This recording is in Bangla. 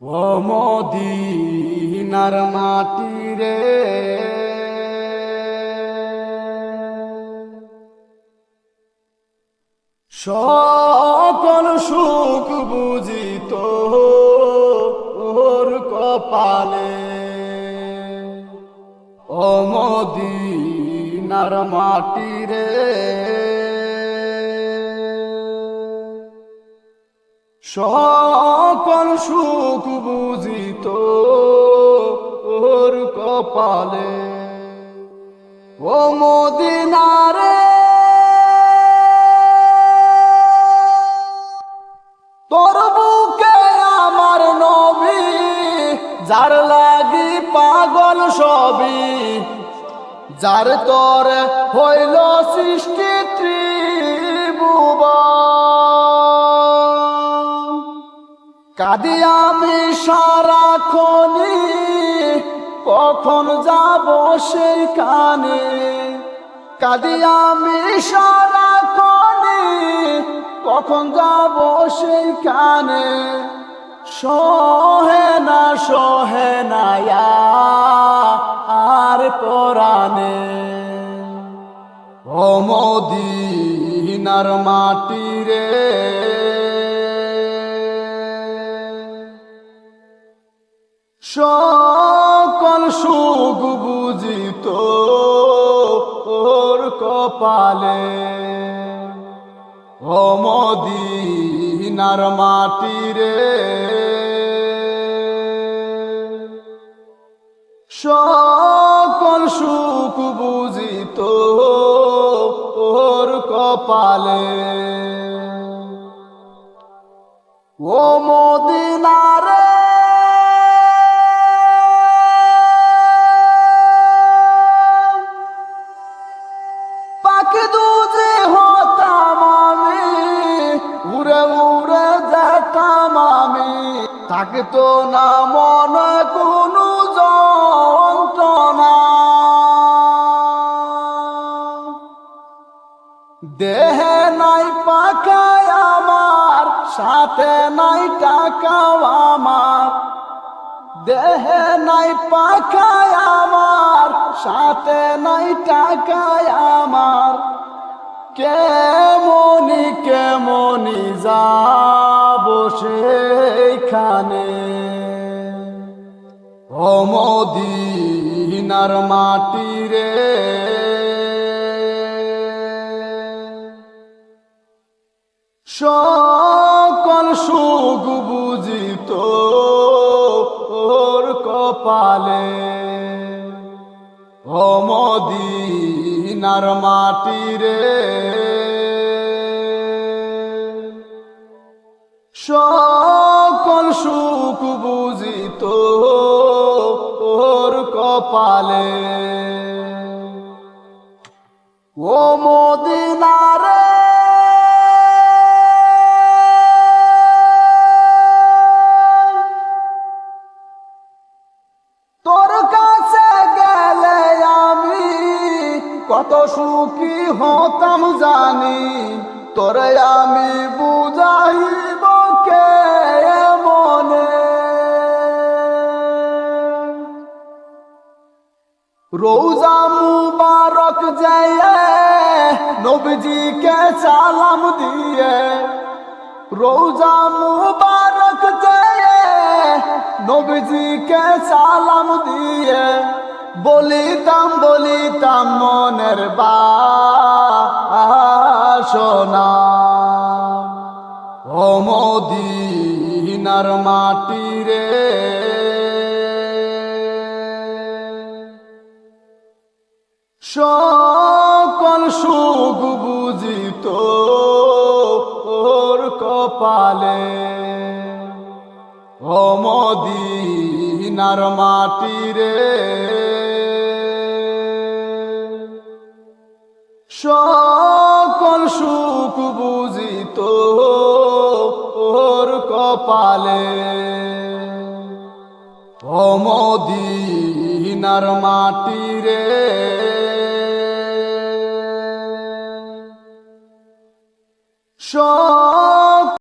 ও মদিনার মাটি রে, সকল সুখ বুঝি তোর কপালে। ও মদিনার মাটি রে, সকল সুখ বুঝি তোর কপালে। ও মদিনারে, তোর বুকে আমার নবী, যার লাগি পাগল সবই, যার তরে হইল সৃষ্টি ত্রিভুবন। কাঁদি আমি সারাক্ষণি, কখন যাব সেই কানে। কাঁদি আমি সারাক্ষণি, কখন যাব সেই কানে। সহে না আর পরাণে। ও মদিনার মাটি রে, সকল সুখ বুঝি তোর কপালে। ও মদিনার মাটি রে, সকল সুখ বুঝি তোর কপালে। ও মদিনারে, পাখি দুজে হতাম আমি, উড়ে উড়ে যেতাম আমি। থাকতো না মনে কোনো যন্ত্রণা, দেহে নাই পাখায় আমার, সাথে নাই টাকাও আমার। দেহে নাই পাখায় আমার, সাথে নাই টাকায় আমার। কেমনি যাব সেখানে। ও মদিনার মাটি রে, সকল সুখ বুঝি তোর কপালে। ও মদিনার মাটি রে, সকল সুখ বুঝি তোর কপালে। ও মদিনারে, তোর কাছে গেলে আমি কত সুখী হতাম জানি। তোরে আমি বুঝাইব কে মনে। রোজা মুবারক যায় নবীজিকে সালাম দিয়ে। রোজা মুবারক যায় নবীজিকে সালাম দিয়ে। বলিতাম মনের বাসনা। ও মদিনার মাটি রে, সকল সুখ বুঝি তোর কপালে। ও মদিনার মাটি রে, সকল সুখ বুঝি তোর কপালে। ও মদিনার মাটি রে, সকল